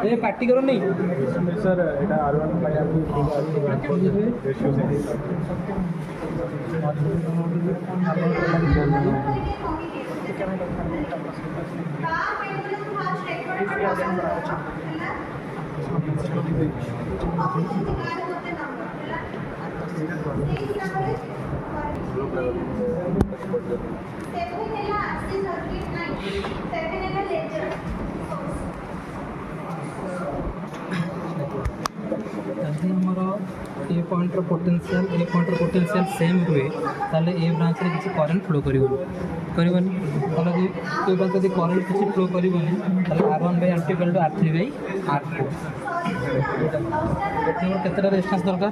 ये पार्टी करो नहीं सर এটা R1 বাই R2 यदि आमर ए पॉइंटर पोटेंशियल सेम हुए ताले ए ब्रांच रे किसी करंट फ्लो करबनी ताले ए ब्रांच यदि करंट किसी फ्लो करबनी ताले R1 by R2 equal to R3 by R4 केतटा रेजिस्टेंस दरकार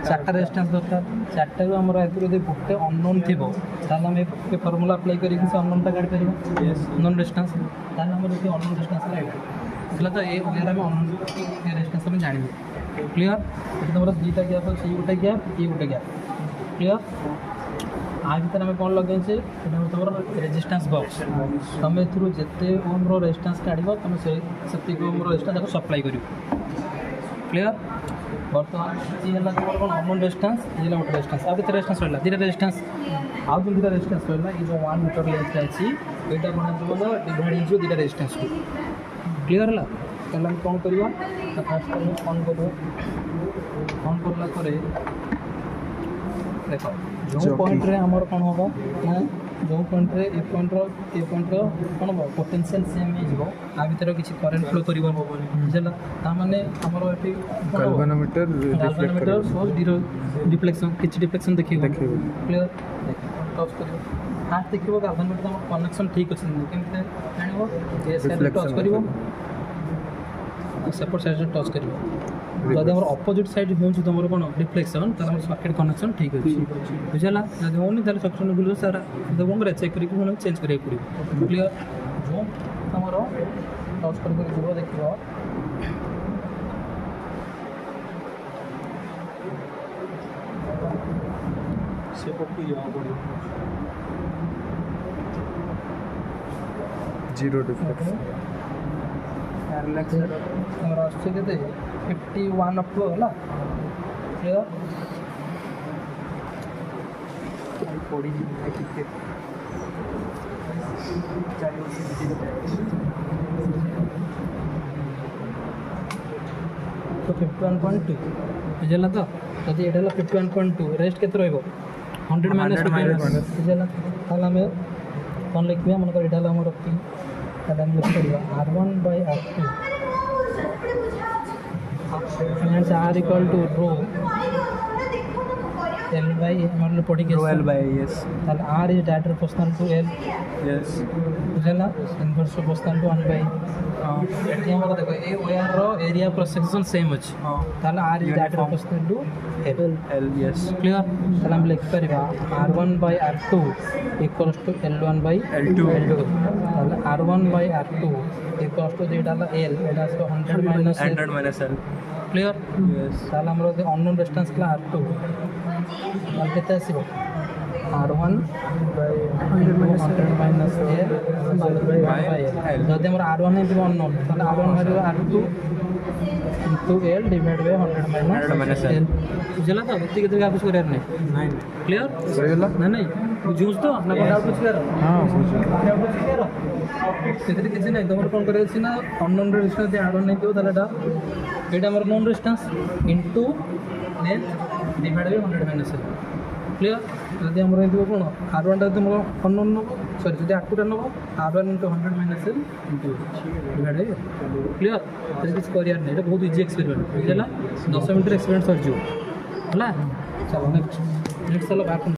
चारटा रेजिस्टेंस दरकार चारटा रो हमर एतु यदि गोटे अननोन थिबो ताले हम ए फार्मूला अप्लाई करी कि अननोन टा काढ परिबो अननोन रेजिस्टेंस ताले हमर यदि अननोन रेजिस्टेंस लाइट इसला तो ए ओयर में अननोन रेजिस्टेंस हम जानिबो क्लियर ये तुम दुईटा गैप अच्छे गोटे गैप ये गोटे गैप क्लियर आ भर आम कौन लगे तुम रेजिस्टेंस बॉक्स तुम एथुरु जिते ओम रेजिस्टेंस काढ़ तुम से ओम रेजिस्टेंस सप्लाई कर क्लियर बर्तमान ये तुम कौन अननोन रेजिस्टेंस ये गोटे रेजिस्टेंस आ केते रेजिस्टेंस रहा दुटा रेजिस्टेंस आउ जो दुटा रेजिस्टेंस रहा ये जो 1 मीटर लेंथ अच्छी यहाँ बना डिवाइड हो दुटा रेजिस्टेंस को क्लियर है ताहले हम कौन करवा फास्ट ऑन करला करे देख जो पॉइंट रे हमर कौन होगा ना जो पॉइंट रे ए पॉइंट कौन हम पोटेंशियल सेम ही जीवो आ भीतर किसी करंट फ्लो करिवो बुझला ता माने हमर एटी galvanometer सोर्स डिफ्लेक्शन किछि डिफ्लेक्शन देखियो क्लियर देख टच करिवो हाथ देखिवो galvanometer हमर कनेक्शन ठीक अछि केमते जानिवो ए साइड टच करिवो सेपट साइड टच कर जब आम अपोजिट साइड हो तुम कौन रिफ्लेक्शन तो सर्किट कनेक्शन ठीक अच्छे बुझला जब होनी सक्शन गुल सारा कौन कर चेक कर चेंज करा पड़ो क्लियर जो तुम टच कर देख जीरो डिफ्लेक्शन तुम आसके 51 अप है क्लियर पड़ी तो 51.2 बुझला तो जब ये 51.2 रेस्ट के 100 माइनस बुझला आम कौन लिखा मन कर ये रखी R1 by R2 means R equal to rho L by मतलब पढ़ी के L by yes ताले R is direct proportional to L yes बुझला inverse proportional to 1 by eighty हमर देखो a wire row area cross section same अछि ताले R is direct proportional to L yes clear ताले हम लिख परिबा R1 by R2 equals to L1 by L2 ताले R1 by R2 equals to Zeta L Etah 100 minus L clear yes ताले हमर unknown resistance ला R2 ताले केते आसीबो R1 by 100 minus L by L जदि हमर R1 है अननोन ताले R1 भागियो R2 into L divided by 100 minus L बुझला तो गति के जगह कुछ करार नहीं क्लियर बुझला ना नहीं बुझूस तो ना डाउट कुछ कर हां बुझ सेते किछि नहीं तमर कोन करे छी ना अननोन रेजिस्टेंस दे R1 नहीं तो तालेटा एटा हमर known resistance into length divide by 100 minus L clear जदि हमर एंतो कोन R1 टा तुम अननोन नो सॉरी जदि R2 टा नो R1 into 100 minus L into divide by clear तो किछ करियार नहीं एटा बहुत इजी एक्सपेरिमेंट बुझला 10 मिनट एक्सपेरिमेंट सर जो हला चलो नेक्स्ट चलो बात